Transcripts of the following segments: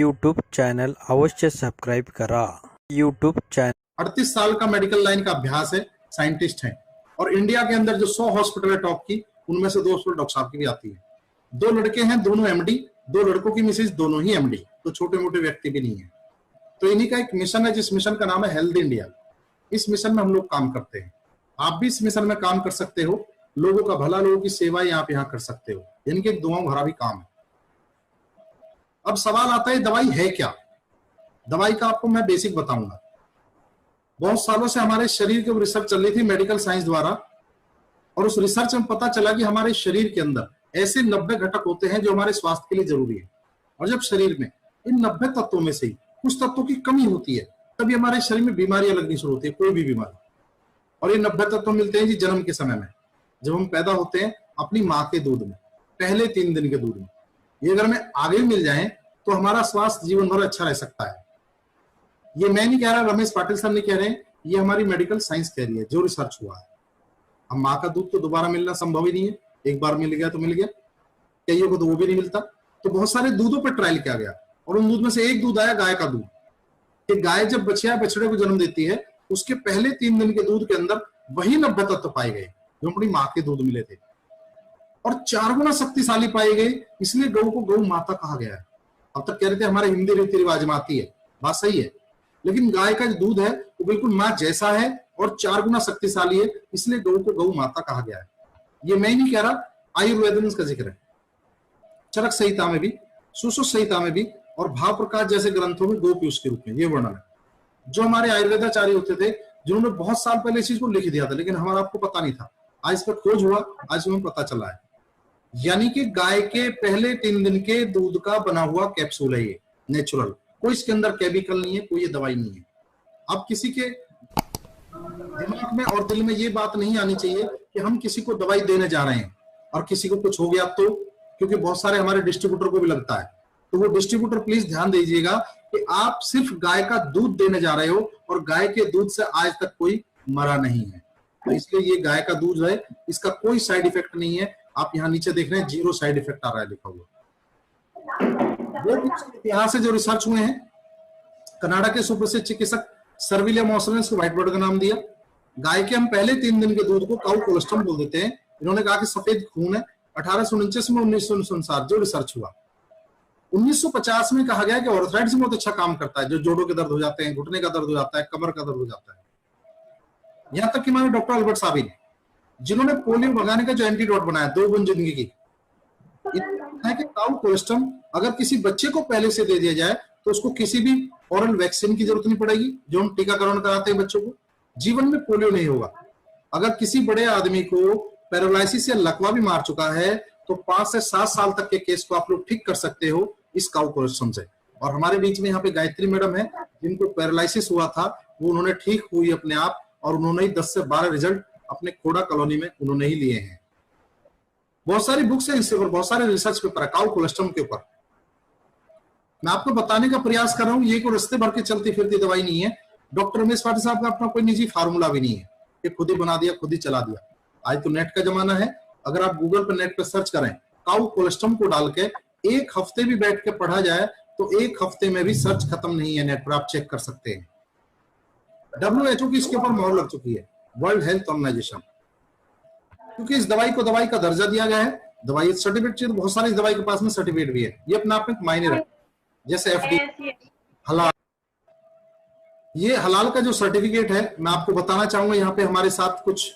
YouTube channel अवश्य subscribe करा। YouTube channel 38 साल का मेडिकल लाइन का अभ्यास है, साइंटिस्ट है और इंडिया के अंदर जो 100 हॉस्पिटल है टॉप की, उनमें से 2 हॉस्पिटल डॉक्टर साहब की भी आती है। 2 लड़के हैं, दोनों एमडी, 2 लड़कों की मिसेज, दोनों ही एमडी, तो छोटे मोटे व्यक्ति भी नहीं है। तो इन्हीं का एक मिशन है, जिस मिशन का नाम है हेल्थ इंडिया। इस मिशन में हम लोग काम करते हैं। आप भी इस मिशन में काम कर सकते हो, लोगों का भला, लोगों की सेवा आप यहाँ कर सकते हो। इनके एक दुआओं भरा भी काम है। अब सवाल आता है दवाई है क्या। दवाई का आपको मैं बेसिक बताऊंगा। बहुत सालों से हमारे शरीर के ऊपर रिसर्च चल रही थी मेडिकल साइंस द्वारा, और उस रिसर्च में पता चला कि हमारे शरीर के अंदर ऐसे 90 घटक होते हैं जो हमारे स्वास्थ्य के लिए जरूरी है। और जब शरीर में इन 90 तत्वों में से ही कुछ तत्वों की कमी होती है, तभी हमारे शरीर में बीमारियां लगनी शुरू होती है, कोई भी बीमारी। और ये 90 तत्व मिलते हैं जी जन्म के समय में, जब हम पैदा होते हैं अपनी माँ के दूध में, पहले 3 दिन के दूध में। ये अगर हमें आगे भी मिल जाए तो हमारा स्वास्थ्य जीवन भर अच्छा रह सकता है। ये मैं नहीं कह रहा, रमेश पाटिल सर नहीं कह रहे हैं, ये हमारी मेडिकल साइंस कह रही है, जो रिसर्च हुआ है। अब माँ का दूध तो दोबारा मिलना संभव ही नहीं है, एक बार मिल गया तो मिल गया, कईयों को तो वो भी नहीं मिलता। तो बहुत सारे दूधों पर ट्रायल किया गया और उन दूध में से एक दूध आया गाय का दूध। कि गाय जब बछिया बछड़े को जन्म देती है, उसके पहले 3 दिन के दूध के अंदर वही 90 तत्व पाए गए जो अपनी माँ के दूध मिले थे, और 4 गुना शक्तिशाली पाए गए। इसलिए गौ को गौ माता कहा गया है। अब तक कह रहे थे हमारे हिंदी रीति रिवाज में आती है, बात सही है, लेकिन गाय का जो दूध है वो बिल्कुल माँ जैसा है और 4 गुना शक्तिशाली है, इसलिए गौ को गौ माता कहा गया है। ये मैं नहीं कह रहा, आयुर्वेद में इसका जिक्र है, चरक संहिता में भी, सुश्रुत संहिता में भी, और भाव प्रकाश जैसे ग्रंथों में गौ पीयूष के रूप में ये वर्णन है। जो हमारे आयुर्वेदाचार्य होते थे, जिन्होंने बहुत साल पहले इस चीज को लिख दिया था, लेकिन हमारा आपको पता नहीं था। आज इस पर खोज हुआ, आज हमें पता चला है। यानी कि गाय के पहले 3 दिन के दूध का बना हुआ कैप्सूल है ये, नेचुरल, कोई इसके अंदर केमिकल नहीं है, कोई ये दवाई नहीं है। अब किसी के दिमाग में और दिल में ये बात नहीं आनी चाहिए कि हम किसी को दवाई देने जा रहे हैं और किसी को कुछ हो गया तो, क्योंकि बहुत सारे हमारे डिस्ट्रीब्यूटर को भी लगता है। तो वो डिस्ट्रीब्यूटर प्लीज ध्यान दीजिएगा कि आप सिर्फ गाय का दूध देने जा रहे हो और गाय के दूध से आज तक कोई मरा नहीं है। तो इसलिए ये गाय का दूध है, इसका कोई साइड इफेक्ट नहीं है। आप यहाँ नीचे देख रहे हैं 0 साइड इफेक्ट आ रहा है लिखा हुआ। वो इतिहास से जो रिसर्च हुए हैं, कनाडा के सुप्रसिद्ध चिकित्सक सर विलियम ऑसर ने इसको व्हाइट ब्लड का नाम दिया। गाय के हम पहले 3 दिन के दूध को काउ कोलेस्ट्रॉल बोल देते हैं। इन्होंने कहा कि सफेद खून है। 1849 में 1919 अनुसार जो रिसर्च हुआ, 1950 में कहा गया कि ऑर्थराइटिस में बहुत अच्छा काम करता है, जो जोड़ों के दर्द हो जाते हैं, घुटने का दर्द हो जाता है, कमर का दर्द हो जाता है। यहां तक कि हमारे डॉक्टर अल्बर्ट साबिन, जिन्होंने पोलियो भगाने का जो एंटीडोट बनाया 2 गुण जिंदगी की, है कि काउ कोलेस्ट्रॉल अगर किसी बच्चे को पहले से दे दिया जाए तो उसको किसी भी ओरल वैक्सीन की जरूरत नहीं पड़ेगी, जो हम टीकाकरण कराते हैं बच्चों को। जीवन में पोलियो नहीं होगा। अगर किसी बड़े आदमी को पैरालाइसिस या लकवा भी मार चुका है तो 5 से 7 साल तक के केस को आप लोग ठीक कर सकते हो इस काउ कोलेस्ट्रॉल से। और हमारे बीच में यहाँ पे गायत्री मैडम है, जिनको पैरालाइसिस हुआ था, वो उन्होंने ठीक हुई अपने आप, और उन्होंने ही 10 से 12 रिजल्ट अपने खोड़ा कॉलोनी में उन्होंने ही लिए हैं। बहुत सारी बुक्स हैं इससे ऊपर, बहुत सारे रिसर्च पेपर है काउ कोलेस्ट्रॉल के ऊपर। मैं आपको बताने का प्रयास कर रहा हूँ, ये कोई रस्ते भर के चलती फिरती दवाई नहीं है। डॉक्टर रमेश पाटिल साहब का अपना कोई निजी फार्मूला भी नहीं है, ये खुद ही बना दिया, खुद ही चला दिया। आज तो नेट का जमाना है। अगर आप गूगल पर नेट पर सर्च करें काउ कोलेस्ट्रॉल को डाल के, 1 हफ्ते भी बैठ के पढ़ा जाए तो 1 हफ्ते में भी सर्च खत्म नहीं है, नेट पर आप चेक कर सकते हैं। WHO की इसके ऊपर मोहर लग चुकी है, वर्ल्ड हेल्थ ऑर्गेनाइजेशन, क्योंकि इस दवाई को दवाई का दर्जा दिया गया है। दवाई सर्टिफिकेट चाहिए तो बहुत सारी दवाई के पास में सर्टिफिकेट भी है, ये अपने आप में मायने रखता है। जैसे FDA हलाल, ये हलाल का जो सर्टिफिकेट है, मैं आपको बताना चाहूंगा, यहाँ पे हमारे साथ कुछ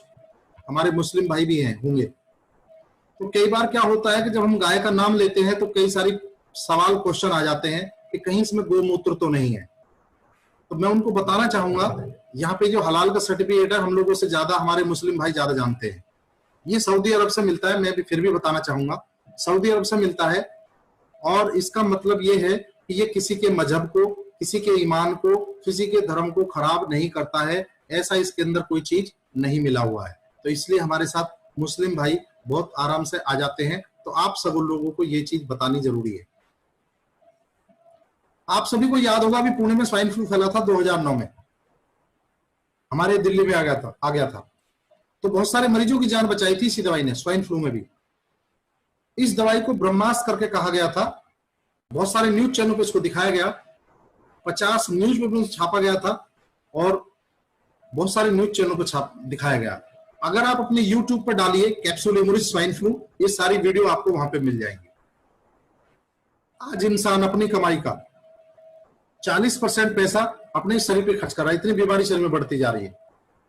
हमारे मुस्लिम भाई भी हैं होंगे। तो कई बार क्या होता है कि जब हम गाय का नाम लेते हैं तो कई सारी सवाल क्वेश्चन आ जाते हैं कि कहीं इसमें गोमूत्र तो नहीं है। तो मैं उनको बताना चाहूंगा, यहाँ पे जो हलाल का सर्टिफिकेट है, हम लोगों से ज्यादा हमारे मुस्लिम भाई ज्यादा जानते हैं। ये सऊदी अरब से मिलता है। मैं भी फिर भी बताना चाहूंगा, सऊदी अरब से मिलता है, और इसका मतलब ये है कि ये किसी के मजहब को, किसी के ईमान को, किसी के धर्म को खराब नहीं करता है। ऐसा इसके अंदर कोई चीज नहीं मिला हुआ है। तो इसलिए हमारे साथ मुस्लिम भाई बहुत आराम से आ जाते हैं। तो आप सब लोगों को ये चीज बतानी जरूरी है। आप सभी को याद होगा, अभी पुणे में स्वाइन फ्लू फैला था 2009 में, हमारे दिल्ली में आ गया था। तो बहुत सारे मरीजों की जान बचाई थी इसी दवाई ने, स्वाइन फ्लू में भी। इस दवाई को ब्रह्मास्त्र करके कहा गया था। बहुत सारे न्यूज चैनल पे इसको दिखाया गया, 50 न्यूज पेपर में छापा गया था और बहुत सारे न्यूज चैनल पे दिखाया गया। अगर आप अपने YouTube पे डालिए कैप्सूल हेमोरेज स्वाइन फ्लू, ये सारी वीडियो आपको वहां पे मिल जाएंगी। आज इंसान अपनी कमाई का 40% पैसा अपने शरीर पे खर्च कर रहा है। इतनी बीमारी शरीर में बढ़ती जा रही है,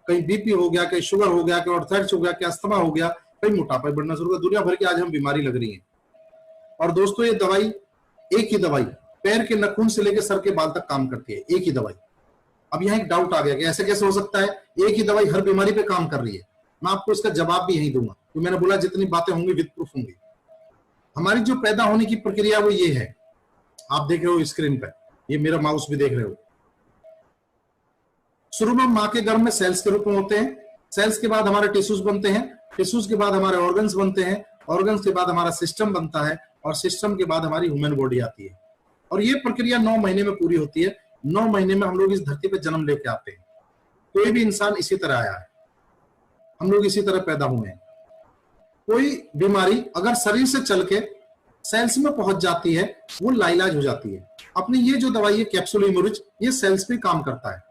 कहीं बीपी हो गया, कहीं शुगर हो गया, कहीं ऑर्थराइटिस हो गया, कहीं अस्थमा हो गया, कहीं मोटापा बढ़ना शुरू हो गया। दुनिया भर की आज हम बीमारी लग रही है। और दोस्तों ये दवाई, एक ही दवाई पैर के नाखून से लेकर सर के बाल तक काम करती है, एक ही दवाई। अब यहाँ एक डाउट आ गया कि ऐसे कैसे हो सकता है, एक ही दवाई हर बीमारी पे काम कर रही है। मैं आपको इसका जवाब भी यही दूंगा, तो मैंने बोला जितनी बातें होंगी विद प्रूफ होंगी। हमारी जो पैदा होने की प्रक्रिया वो ये है, आप देख रहे हो स्क्रीन पे, ये मेरा माउस भी देख रहे हो। शुरू में मां के गर्भ में सेल्स के रूप में होते हैं, सेल्स के बाद हमारे टिश्यूज बनते हैं, टिश्यूज के बाद हमारे ऑर्गन्स बनते हैं, ऑर्गन्स के बाद हमारा सिस्टम बनता है और सिस्टम के बाद हमारी ह्यूमन बॉडी आती है। और ये प्रक्रिया 9 महीने में पूरी होती है। 9 महीने में हम लोग इस धरती पे जन्म लेके आते हैं। कोई भी इंसान इसी तरह आया है, हम लोग इसी तरह पैदा हुए हैं। कोई बीमारी अगर शरीर से चल के सेल्स में पहुंच जाती है वो लाइलाज हो जाती है। अपनी ये जो दवाई है कैप्सूल हेमोरेज, ये सेल्स पे काम करता है।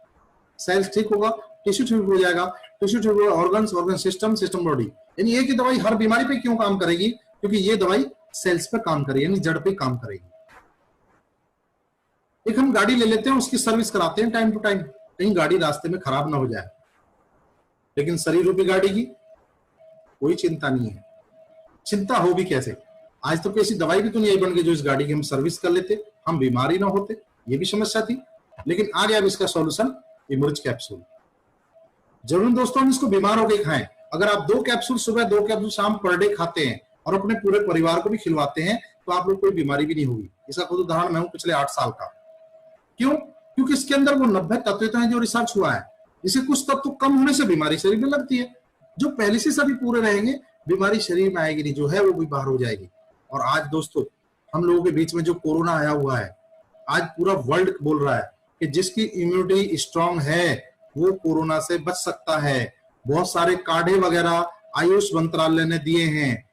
सेल्स ठीक होगा, टिश्यू ठीक हो जाएगा, टिश्यू ठीक होगा, organs, organ system, system body. यानी एक ही दवाई हर बीमारी पे क्यों काम करेगी? क्योंकि ये दवाई सेल्स पे काम करेगी, यानी जड़ पे काम करेगी। एक हम गाड़ी ले लेते हैं, उसकी सर्विस कराते हैं टाइम टू टाइम, कहीं गाड़ी रास्ते में खराब ना हो जाए। लेकिन शरीर रूपी गाड़ी की कोई चिंता नहीं है। चिंता हो भी कैसे? आज तो कैसी दवाई भी तो नहीं बन गई जो इस गाड़ी की हम सर्विस कर लेते, हम बीमारी ना होते। ये भी समस्या थी, लेकिन आ गया अब इसका सॉल्यूशन, हेमोरेज कैप्सूल। जरूर दोस्तों हम इसको बीमार होकर खाएं। अगर आप 2 कैप्सूल सुबह, 2 कैप्सूल शाम पर डे खाते हैं और अपने पूरे परिवार को भी खिलवाते हैं तो आप लोग कोई बीमारी भी नहीं होगी। इसका खुद उदाहरण मैं हूं पिछले 8 साल का। क्यों? क्योंकि इसके अंदर वो 90 तत्व तो हैं जो रिसर्च हुआ है। इसे कुछ तत्व कम होने से बीमारी शरीर में लगती है, जो पहले से सभी पूरे रहेंगे बीमारी शरीर में आएगी नहीं, जो है वो भी बाहर हो जाएगी। और आज दोस्तों हम लोगों के बीच में जो कोरोना आया हुआ है, आज पूरा वर्ल्ड बोल रहा है कि जिसकी इम्यूनिटी स्ट्रांग है वो कोरोना से बच सकता है। बहुत सारे काढ़े वगैरह आयुष मंत्रालय ने दिए हैं।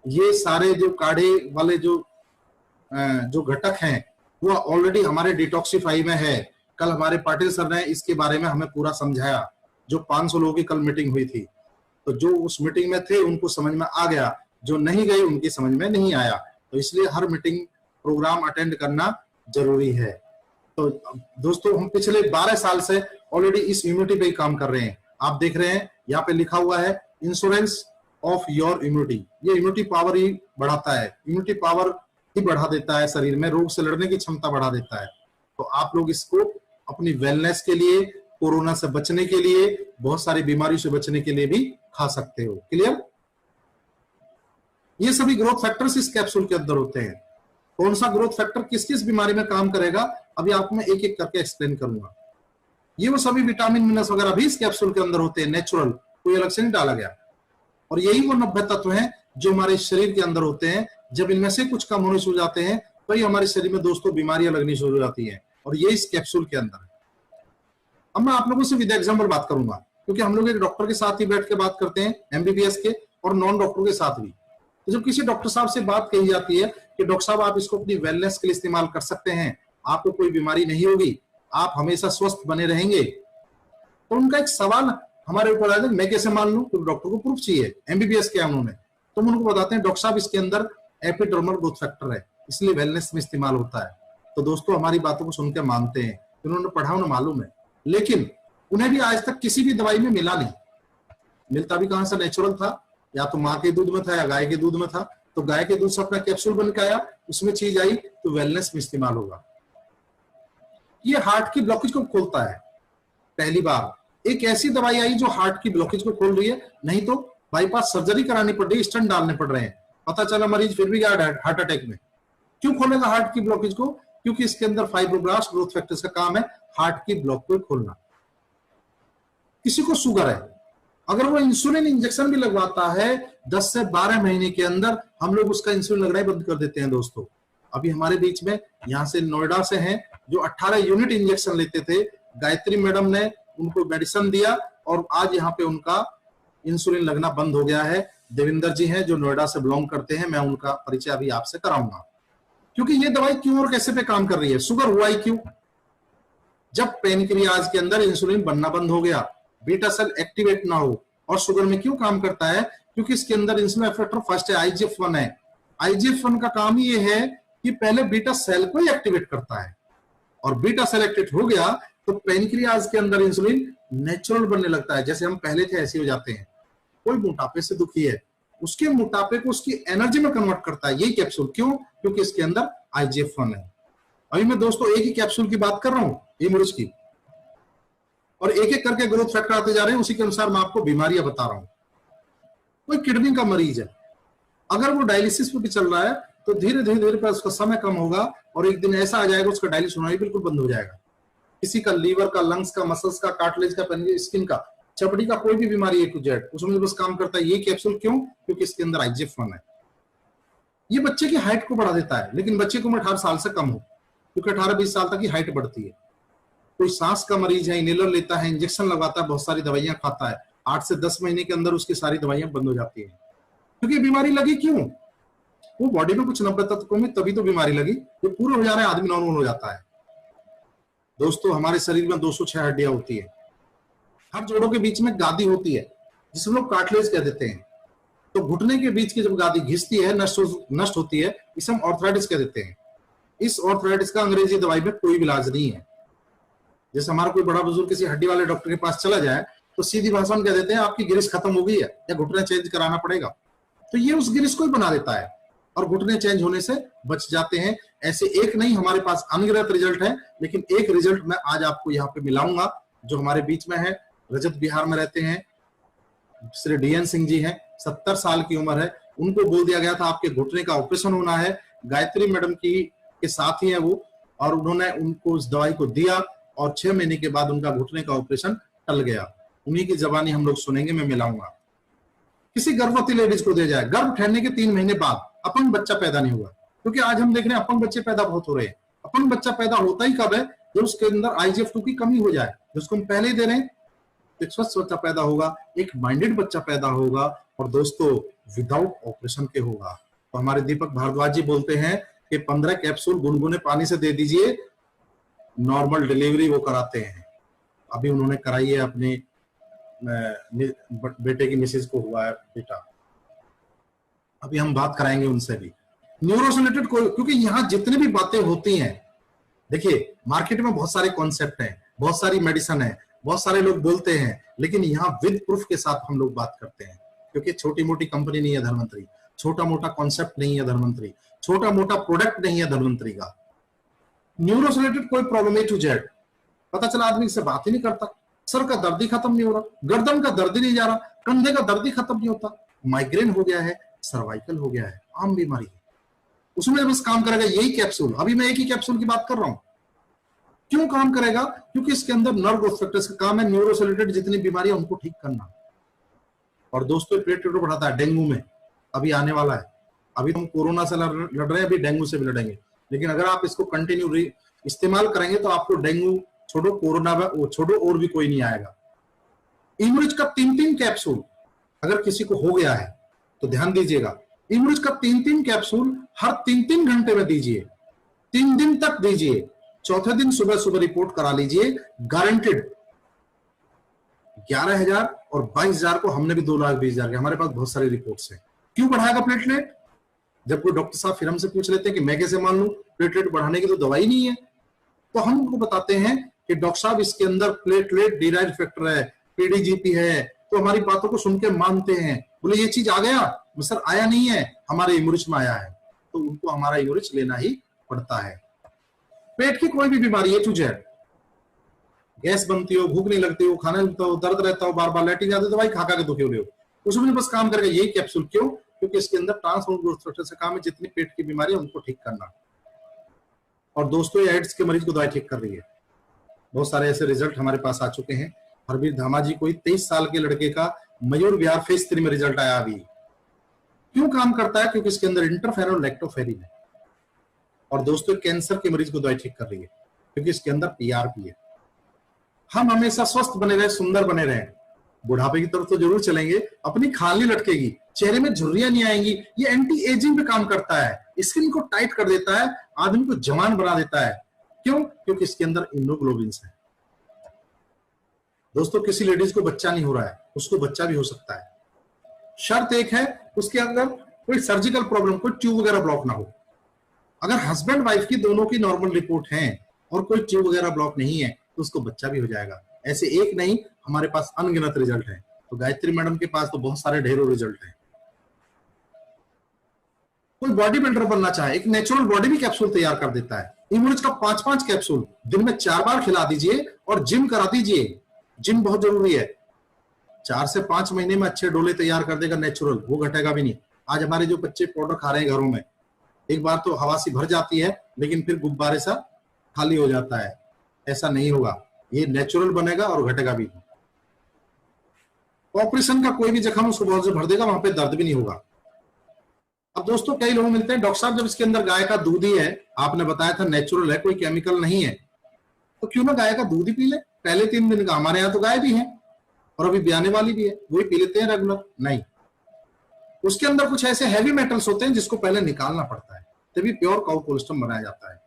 ये सारे जो काढ़े वाले जो घटक हैं वो ऑलरेडी हमारे डिटॉक्सिफाई में है। कल हमारे पाटिल सर ने इसके बारे में हमें पूरा समझाया। जो 500 लोगों की कल मीटिंग हुई थी, तो जो उस मीटिंग में थे उनको समझ में आ गया, जो नहीं गए उनकी समझ में नहीं आया। तो इसलिए हर मीटिंग प्रोग्राम अटेंड करना जरूरी है। तो दोस्तों हम पिछले 12 साल से ऑलरेडी इस इम्यूनिटी पे ही काम कर रहे हैं। आप देख रहे हैं यहाँ पे लिखा हुआ है इंश्योरेंस ऑफ योर इम्यूनिटी। ये इम्यूनिटी पावर ही बढ़ाता है, इम्यूनिटी पावर ही बढ़ा देता है, शरीर में रोग से लड़ने की क्षमता बढ़ा देता है। तो आप लोग इसको अपनी वेलनेस के लिए, कोरोना से बचने के लिए, बहुत सारी बीमारी से बचने के लिए भी खा सकते हो। क्लियर? ये सभी ग्रोथ फैक्टर्स इस कैप्सूल के अंदर होते हैं। कौन सा ग्रोथ फैक्टर किस किस बीमारी में काम करेगा अभी आपको मैं एक एक करके एक्सप्लेन करूंगा। ये वो सभी विटामिन मिनरल्स वगैरह भी इस कैप्सूल के अंदर होते हैं, नेचुरल, कोई अलग से नहीं डाला गया। और यही वो 90 तत्व हैं जो हमारे शरीर के अंदर होते हैं। जब इनमें से कुछ कम होने शुरू हो जाते हैं तो ये हमारे शरीर में दोस्तों बीमारियां लगनी शुरू हो जाती हैं, और ये इस कैप्सूल के अंदर है। अब मैं आप लोगों से विद एग्जाम्पल बात करूंगा, क्योंकि हम लोग एक डॉक्टर के साथ ही बैठ के बात करते हैं, एमबीबीएस के और नॉन डॉक्टर के साथ भी। तो जब किसी डॉक्टर साहब से बात कही जाती है कि डॉक्टर साहब आप इसको अपनी वेलनेस के लिए इस्तेमाल कर सकते हैं, आपको कोई बीमारी नहीं होगी, आप हमेशा स्वस्थ बने रहेंगे, तो उनका एक सवाल हमारे ऊपर आता है, मैं कैसे मान लूं? तो डॉक्टर को प्रूफ चाहिए, एमबीबीएस किया उन्होंने, तो हम उनको बताते हैं डॉक्टर साहब इसके अंदर एपिडर्मल ग्रोथ फैक्टर है, इसलिए वेलनेस में इस्तेमाल होता है। तो दोस्तों हमारी बातों को सुनकर मानते हैं, उन्होंने पढ़ा, उन्हें मालूम है, लेकिन उन्हें भी आज तक किसी भी दवाई में मिला नहीं। मिलता भी कहां से? नेचुरल था, या तो माँ के दूध में था या गाय के दूध में था। तो गाय के दूध से अपना कैप्सूल बन के आया, उसमें चीज आई तो वेलनेस में इस्तेमाल होगा। ये हार्ट की ब्लॉकेज को खोलता है। पहली बार एक ऐसी दवाई आई जो हार्ट की ब्लॉकेज को खोल रही है, नहीं तो बाईपास सर्जरी करानी पड़ रही है, स्टंट डालने पड़ रहे हैं, पता चला मरीज फिर भी गया हार्ट अटैक में। क्यों खोलेगा हार्ट की ब्लॉकेज को? क्योंकि इसके अंदर फाइब्रोब्लास्ट ग्रोथ फैक्टर्स का काम है हार्ट की ब्लॉक को खोलना। किसी को शुगर है, अगर वो इंसुलिन इंजेक्शन भी लगवाता है 10 से 12 महीने के अंदर, हम लोग उसका इंसुलिन लगना ही बंद कर देते हैं। दोस्तों अभी हमारे बीच में यहाँ से नोएडा से हैं जो 18 यूनिट इंजेक्शन लेते थे, गायत्री मैडम ने उनको मेडिसिन दिया और आज यहाँ पे उनका इंसुलिन लगना बंद हो गया है। देविंदर जी हैं जो नोएडा से बिलोंग करते हैं, मैं उनका परिचय अभी आपसे कराऊंगा। क्योंकि ये दवाई क्यों और कैसे पे काम कर रही है। शुगर हुआ ही क्यों? जब पेनक्रियाज के अंदर इंसुलिन बनना बंद हो गया, बीटा सेल एक्टिवेट ना हो। और शुगर में क्यों काम करता है? क्योंकि इसके अंदर इंसुलिन इफेक्टर फर्स्ट है, IGF-1 है। IGF-1 का काम ये है कि पहले बीटा सेल को ही एक्टिवेट करता है, और बीटा सेल एक्टिवेट हो गया तो पेनक्रियाज के अंदर इंसुलिन नेचुरल बनने लगता है। जैसे हम पहले थे ऐसे हो जाते हैं। कोई मोटापे से दुखी है, उसके मोटापे को उसकी एनर्जी में कन्वर्ट करता है यही कैप्सूल। क्यों? क्योंकि इसके अंदर IGF-1 है। अभी मैं दोस्तों एक ही कैप्सूल की बात कर रहा हूं, इमरुज की, और एक एक करके ग्रोथ फैक्टर आते जा रहे हैं, उसी के अनुसार मैं आपको बीमारियां बता रहा हूं। कोई किडनी का मरीज है, अगर वो डायलिसिस पे भी चल रहा है तो धीरे धीरे धीरे पर उसका समय कम होगा और एक दिन ऐसा आ जाएगा उसका डायलिसिस होना ही बिल्कुल बंद हो जाएगा। किसी का लीवर का, लंग्स का, मसल्स का, कार्टिलेज का, स्किन का, चमड़ी का, कोई भी बीमारी A to Z उसमें बस काम करता है ये कैप्सूल। क्यों? क्योंकि इसके अंदर IGF-1 है। ये बच्चे की हाइट को बढ़ा देता है, लेकिन बच्चे की उम्र 18 साल से कम हो, क्योंकि 18-20 साल तक की हाइट बढ़ती है। कोई सांस का मरीज है, इनहेलर लेता है, इंजेक्शन लगाता है, बहुत सारी दवाइयां खाता है, 8 से 10 महीने के अंदर उसकी सारी दवाइयां बंद हो जाती है। क्योंकि बीमारी लगी क्यों? वो बॉडी में कुछ 90 तत्वों में तभी तो बीमारी लगी, जो पूरे हो जा रहे हैं आदमी नॉर्मल हो जाता है। दोस्तों हमारे शरीर में 206 हड्डियां होती है। हर जोड़ों के बीच में गादी होती है जिसे लोग कार्टिलेज कह देते हैं। तो घुटने के बीच की जब गादी घिसती है, नष्ट होती है, इसे हम ऑर्थराइटिस कह देते हैं। इस ऑर्थराइटिस का अंग्रेजी दवाई में कोई इलाज नहीं है। जैसे हमारा कोई बड़ा बुजुर्ग किसी हड्डी वाले डॉक्टर के पास चला जाए तो सीधी भाषा में कह देते हैं आपकी गिरिश खत्म हो गई है या घुटना चेंज कराना पड़ेगा। तो ये उस गिरिश को ही बना देता है और घुटने चेंज होने से बच जाते हैं। ऐसे एक नहीं, हमारे पास अनगिनत रिजल्ट है, लेकिन एक रिजल्ट मैं आज आपको यहाँ पे मिलाऊंगा जो हमारे बीच में है। रजत बिहार में रहते हैं, श्री DN सिंह जी हैं, 70 साल की उम्र है। उनको बोल दिया गया था आपके घुटने का ऑपरेशन होना है। गायत्री मैडम की के साथ ही है वो, और उन्होंने उनको उस दवाई को दिया और 6 महीने के बाद उनका घुटने का ऑपरेशन टल गया। उन्हीं की जबानी हम लोग सुनेंगे, मैं मिलाऊंगा। किसी गर्भवती लेडीज को दे जाए, गर्भ ठहरने के 3 महीने बाद अपंग बच्चा पैदा नहीं हुआ, क्योंकि आज हम देख रहे हैं अपंग बच्चे पैदा बहुत हो रहे हैं। अपंग बच्चा पैदा होता ही कब है? जब उसके अंदर IGF-2 की कमी हो जाए, जिसको हम पहले ही दे रहे हैं। एक स्वस्थ बच्चा पैदा होगा, एक माइंडेड बच्चा पैदा होगा, और दोस्तों विदाउट ऑपरेशन के होगा। तो हमारे दीपक भारद्वाज जी बोलते हैं कि 15 कैप्सूल गुनगुने पानी से दे दीजिए, नॉर्मल डिलीवरी वो कराते हैं। अभी उन्होंने कराई है, अपने बेटे की मिसेज को हुआ है बेटा। अभी हम बात कराएंगे उनसे भी न्यूरो से रिलेटेड कोई, क्योंकि यहाँ जितनी भी बातें होती हैं, देखिए मार्केट में बहुत सारे कॉन्सेप्ट हैं, बहुत सारी मेडिसिन है, बहुत सारे लोग बोलते हैं, लेकिन यहाँ विद प्रूफ के साथ हम लोग बात करते हैं। क्योंकि छोटी मोटी कंपनी नहीं है धनवंतरी, छोटा मोटा कॉन्सेप्ट नहीं है धनवंतरी, छोटा मोटा प्रोडक्ट नहीं है धनवंतरी का। न्यूरो से रिलेटेड कोई प्रॉब्लम A to Z, पता चला आदमी से बात ही नहीं करता, सर का दर्द ही खत्म नहीं हो रहा, गर्दन का दर्द ही नहीं जा रहा, कंधे का दर्द ही खत्म नहीं होता, माइग्रेन हो गया है, सर्वाइकल हो गया है, आम बीमारी है, उसमें बस काम करेगा यही कैप्सूल। अभी मैं एक ही कैप्सूल की बात कर रहा हूं। क्यों काम करेगा? क्योंकि इसके अंदर नर्व ग्रोथ फैक्टर्स का काम है, न्यूरो से रिलेटेड जितनी बीमारियां उनको ठीक करना। और दोस्तों प्लेटलेट बढ़ाता है, डेंगू में अभी आने वाला है। अभी हम कोरोना से लड़ रहे हैं, अभी डेंगू से भी लड़ेंगे। लेकिन अगर आप इसको कंटिन्यू इस्तेमाल करेंगे तो आपको डेंगू छोड़ो, कोरोना छोड़ो, और भी कोई नहीं आएगा। इमरुज का 3-3 कैप्सूल अगर किसी को हो गया है तो ध्यान दीजिएगा, इमरुज का 3-3 कैप्सूल हर 3-3 घंटे में दीजिए, 3 दिन तक दीजिए। चौथे दिन सुबह सुबह रिपोर्ट करा लीजिए, गारंटेड। 11,000 और 22,000 को हमने भी 2,20,000 के, हमारे पास बहुत सारी रिपोर्ट्स हैं। क्यों बढ़ाएगा प्लेटलेट? जब कोई डॉक्टर साहब फिर हमसे पूछ लेते हैं कि मैं कैसे मान लूं, प्लेटलेट बढ़ाने की तो दवाई नहीं है, तो हम उनको बताते हैं कि डॉक्टर साहब इसके अंदर प्लेटलेट डिराइव्ड फैक्टर है, PDGP है। तो हमारी बातों को सुन के मानते हैं, बोले ये चीज आ गया, सर आया नहीं है, हमारे इमरुज में आया है, तो उनको हमारा इमरुज लेना ही पड़ता है। पेट की कोई भी बीमारी A to Z, गैस बनती हो, भूख नहीं लगती हो, खाना लगता हो, दर्द रहता हो, बार बार लैट्रिन जाते हो, दवाई खा के दुखे हो, उसमें बस काम करके यही कैप्सूल। क्यों? क्योंकि इसके अंदर ट्रांसफॉर्म ग्रोथ फैक्टर से काम है, जितनी पेट की बीमारी है उनको ठीक करना। और दोस्तों ये एड्स के मरीज को दवाई ठीक कर रही है। बहुत सारे ऐसे रिजल्ट हमारे पास आ चुके हैं। हरवीर धामा जी को 23 साल के लड़के का मयूर विहार फेज 3 में रिजल्ट आया अभी। क्यों काम करता है? क्योंकि इसके अंदर इंटरफेरॉन और लैक्टोफेरिन है। और दोस्तों कैंसर के मरीज को दवाई ठीक कर रही है, क्योंकि इसके अंदर PRP है। हम हमेशा स्वस्थ बने रहे, सुंदर बने रहे, बुढ़ापे की तरफ तो जरूर चलेंगे, अपनी खाल नहीं लटकेगी, चेहरे में झुर्रियां नहीं आएंगी। ये एंटी एजिंग पे काम करता है, स्किन को टाइट कर देता है, आदमी को जवान बना देता है। क्यों? क्योंकि इसके अंदर इम्यूनोग्लोबिन है। दोस्तों, किसी लेडीज को बच्चा नहीं हो रहा है, उसको बच्चा भी हो सकता है। शर्त एक है, उसके अंदर कोई सर्जिकल प्रॉब्लम, कोई ट्यूब वगैरह ब्लॉक ना हो। अगर हस्बैंड वाइफ की दोनों की नॉर्मल रिपोर्ट है और कोई ट्यूब वगैरह ब्लॉक नहीं है तो उसको बच्चा भी हो जाएगा। ऐसे एक नहीं, हमारे पास अनगिनत रिजल्ट है। तो गायत्री मैडम के पास तो बहुत सारे ढेरों रिजल्ट हैं। कोई बॉडी बिल्डर बनना चाहे, एक नेचुरल बॉडी भी कैप्सूल तैयार कर देता है। इम्यूनिज का 5-5 कैप्सूल दिन में 4 बार खिला दीजिए और जिम करा दीजिए। जिम बहुत जरूरी है। 4 से 5 महीने में अच्छे डोले तैयार कर देगा नेचुरल, वो घटेगा भी नहीं। आज हमारे जो बच्चे पाउडर खा रहे हैं घरों में, एक बार तो हवा सी भर जाती है लेकिन फिर गुब्बारे सा खाली हो जाता है। ऐसा नहीं होगा, ये नेचुरल बनेगा और घटेगा भी नहीं। ऑपरेशन का कोई भी जख्म उसको बहुत से भर देगा, वहां पे दर्द भी नहीं होगा। अब दोस्तों, कई लोग मिलते हैं, डॉक्टर साहब जब इसके अंदर गाय का दूध ही है, आपने बताया था नेचुरल है, कोई केमिकल नहीं है, तो क्यों ना गाय का दूध ही पी ले। पहले 3 दिन का, हमारे यहाँ तो गाय भी है और अभी ब्याने वाली भी है, वही पी लेते हैं रेगुलर। नहीं, उसके अंदर कुछ ऐसे हैवी मेटल्स होते हैं जिसको पहले निकालना पड़ता है, तभी प्योर काउ कोलेस्ट्रॉल बनाया जाता है।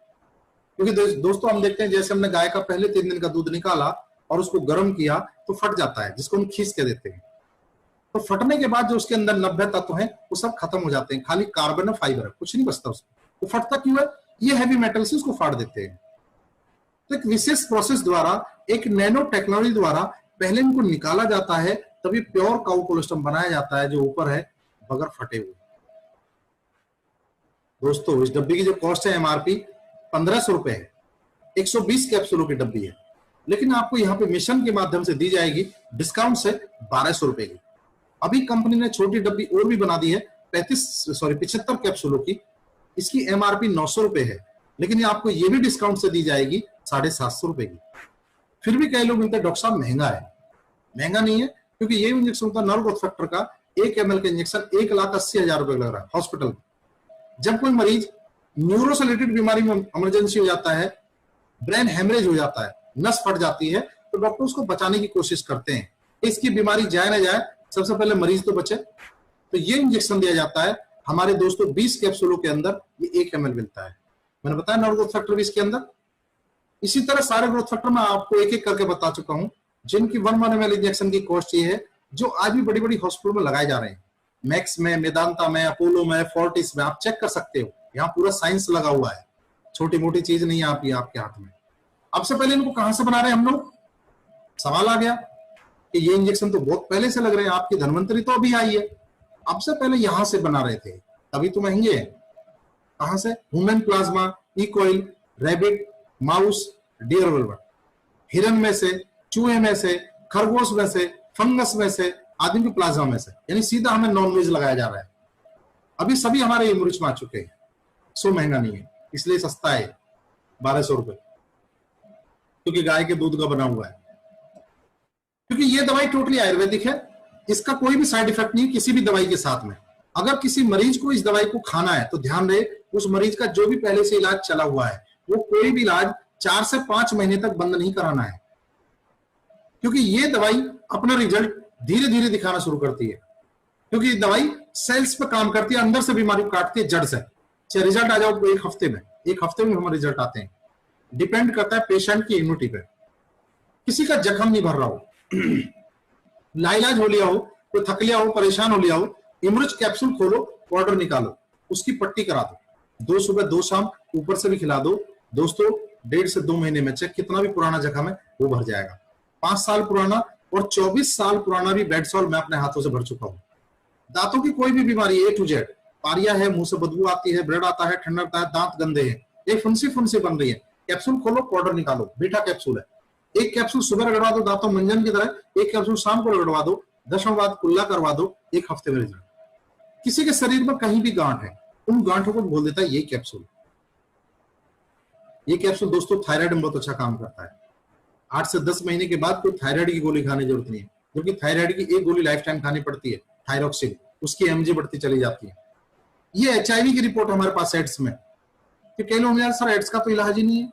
क्योंकि दोस्तों, हम देखते हैं जैसे हमने गाय का पहले 3 दिन का दूध निकाला और उसको गर्म किया तो फट जाता है, जिसको हम खींच के देते हैं। तो फटने के बाद जो उसके अंदर 90 तत्व हैं वो सब खत्म हो जाते हैं, खाली कार्बन और फाइबर है, कुछ नहीं बचता उसको। वो फटता क्यों है? ये हैवी मेटल से उसको फाड़ देते हैं। तो एक विशेष प्रोसेस द्वारा, एक नैनो टेक्नोलॉजी द्वारा पहले इनको निकाला जाता है, तभी प्योर काउ कोलेस्ट्रॉल बनाया जाता है जो ऊपर है बगैर फटे हुए। दोस्तों, इस डब्बी की जो कॉस्ट है एमआरपी 1500 रुपए है, 120 कैप्सूलों की डब्बी है, लेकिन आपको यहाँ पे मिशन के माध्यम से दी जाएगी डिस्काउंट से 1200 रुपए की। अभी कंपनी ने छोटी डब्बी और भी बना दी है 75 कैप्सूलों की, इसकी एमआरपी 900 रुपए है, लेकिन आपको ये भी डिस्काउंट से दी जाएगी 750 रुपए की। फिर भी कई लोग मिलते हैं, डॉक्टर साहब महंगा है। महंगा नहीं है, क्योंकि ये इंजेक्शन होता है नर्व ग्रोथ फैक्टर का, 1 ml का इंजेक्शन 1,80,000 रुपए लग रहा है हॉस्पिटल में। जब कोई मरीज न्यूरो से रिलेटेड बीमारी में इमरजेंसी हो जाता है, ब्रेन हेमरेज हो जाता है, नस फट जाती है, तो डॉक्टर उसको बचाने की कोशिश करते हैं। इसकी बीमारी जाए ना जाए, सबसे पहले मरीज तो बचे, तो ये इंजेक्शन दिया जाता है। हमारे दोस्तों 20 कैप्सूलों के अंदर ये 1 ml मिलता है। मैंने बताया नर्व ग्रोथ फैक्टर भी इसके अंदर। इसी तरह सारे ग्रोथ फैक्टर मैं आपको एक एक करके बता चुका हूं, जिनकी 1 ml इंजेक्शन की कॉस्ट ये है, जो आज भी बड़ी बड़ी हॉस्पिटल में लगाए जा रहे हैं। मैक्स में, मेदांता में, अपोलो में, फोर्टिस में, आप चेक कर सकते हो, यहाँ पूरा साइंस लगा हुआ है, छोटी मोटी चीज नहीं है आपके हाथ में। अब से पहले इनको कहां से बना रहे हैं हम लोग? सवाल आ गया कि ये इंजेक्शन तो बहुत पहले से लग रहे हैं, आपकी धन्वंतरी तो अभी आई है, अब से पहले यहां से बना रहे थे, तभी तो महंगे है। कहां से? ह्यूमन प्लाज्मा, इकोइल, रैबिट, माउस, डियर वेलवेट, हिरन में से, चूहे में से, खरगोश में से, फंगस में से, आदमी के प्लाज्मा में से, यानी सीधा हमें नॉन वेज लगाया जा रहा है। अभी सभी हमारे इमरिच में आ चुके हैं। सो महंगा नहीं है, इसलिए सस्ता है 1200 रुपए, क्योंकि गाय के दूध का बना हुआ है। क्योंकि ये दवाई टोटली आयुर्वेदिक है, इसका कोई भी साइड इफेक्ट नहीं किसी भी दवाई के साथ में। अगर किसी मरीज को इस दवाई को खाना है तो ध्यान रहे, उस मरीज का जो भी पहले से इलाज चला हुआ है, वो कोई भी इलाज 4 से 5 महीने तक बंद नहीं कराना है, क्योंकि ये दवाई अपना रिजल्ट धीरे धीरे दिखाना शुरू करती है। क्योंकि दवाई सेल्स पे काम करती है, अंदर से बीमारी को काटती है जड़ से। चाहे रिजल्ट आ जाओ तो एक हफ्ते में हमारे रिजल्ट आते हैं। डिपेंड करता है पेशेंट की इम्यूनिटी पे। किसी का जख्म नहीं भर रहा हो, लाइलाज हो लिया हो, कोई थक लिया हो, परेशान हो लिया हो, इमरिच कैप्सूल खोलो, पाउडर निकालो, उसकी पट्टी करा दो, 2 सुबह 2 शाम ऊपर से भी खिला दो। दोस्तों, 1.5 से 2 महीने में चाहे कितना भी पुराना जख्म है वो भर जाएगा। 5 साल पुराना और 24 साल पुराना भी बेड सॉल्ट मैं अपने हाथों से भर चुका हूं। दांतों की कोई भी बीमारी A to Z, पारिया है, मुंह से बदबू आती है, ब्लड आता है, ठंडा आता है, दांत गंदे हैं, एक फुंसी बन रही है, कैप्सूल खोलो, पाउडर निकालो, बीटा कैप्सूल है। एक कैप्सूल सुबह रगड़वा दो दांतों मंजन की तरह, एक कैप्सूल शाम को रगड़वा दो, 10 मिनट बाद कुल्ला करवा दो, 1 हफ्ते में रिजल्ट। किसी के शरीर में कहीं भी गांठ है, उन गांठों को बोल देता है ये कैप्सूल। ये कैप्सूल दोस्तों थायराइड में बहुत अच्छा काम करता है। 8 से 10 महीने के बाद कोई थायराइड की गोली खाने की जरूरत नहीं है, क्योंकि थायराइड की एक गोली लाइफ टाइम खानी पड़ती है, थायरोक्सिन, उसकी एमजी बढ़ती चली जाती है। ये HIV की रिपोर्ट हमारे पास एड्स में, कि कई लोग यार सर एड्स का तो इलाज ही नहीं है,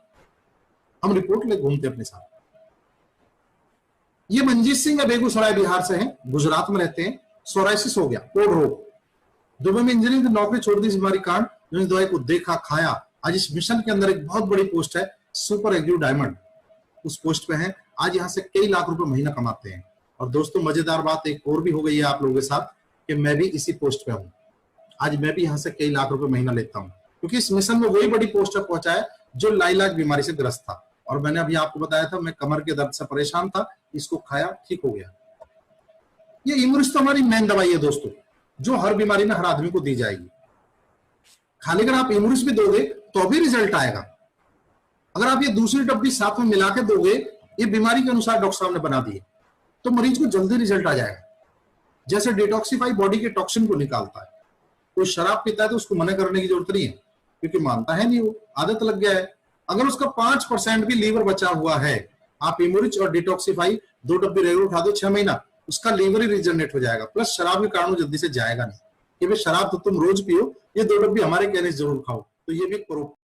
हम रिपोर्ट ले घूमते अपने साथ। ये मंजीत सिंह बेगूसराय बिहार से हैं, गुजरात में रहते हैं। सोराइसिस हो गया, कोढ़ रोग, दुबई में इंजीनियरिंग की नौकरी छोड़ दी इस बीमारी कारण, जो इस दवाई को देखा, खाया। आज इस मिशन के अंदर एक बहुत बड़ी पोस्ट है, सुपर एग्यू डायमंड, उस पोस्ट पे हैं। आज यहाँ से कई लाख रुपए महीना कमाते हैं। और दोस्तों मजेदार बात एक और भी हो गई है आप लोगों के साथ कि मैं भी इसी पोस्ट पे हूँ। आज मैं भी यहाँ से कई लाख रुपए महीना लेता हूँ, क्योंकि इस मिशन में वही बड़ी पोस्ट तक पहुंचा है जो लाइलाज बीमारी से ग्रस्त था। और मैंने अभी आपको बताया था मैं कमर के दर्द से परेशान था, इसको खाया, ठीक हो गया। ये इम्यूनिस्ट तो हमारी मेन दवाई है दोस्तों, जो हर बीमारी में हर आदमी को दी जाएगी। खाली अगर आप इम्यूनिस्ट भी दोगे तो भी रिजल्ट आएगा। अगर आप ये दूसरी डब्बी साथ में मिला के दोगे, ये बीमारी के अनुसार डॉक्टर साहब ने बना दी है, तो मरीज को जल्दी रिजल्ट आ जाएगा। जैसे डिटॉक्सिफाई बॉडी के टॉक्सिन को निकालता है। कोई शराब पीता है तो उसको मना करने की जरूरत नहीं है, क्योंकि मानता है नहीं, वो आदत लग गया है। अगर उसका 5% भी लीवर बचा हुआ है, आप इम्यूरिच और डिटॉक्सिफाई 2 डब्बी रेगुलर उठा दो 6 महीना, उसका लीवर ही रिजनरेट हो जाएगा। प्लस शराब के कारण जल्दी से जाएगा नहीं। कि भाई शराब तो तुम रोज पियो, ये 2 डब्बी हमारे कहने से जरूर खाओ। तो ये भी करो।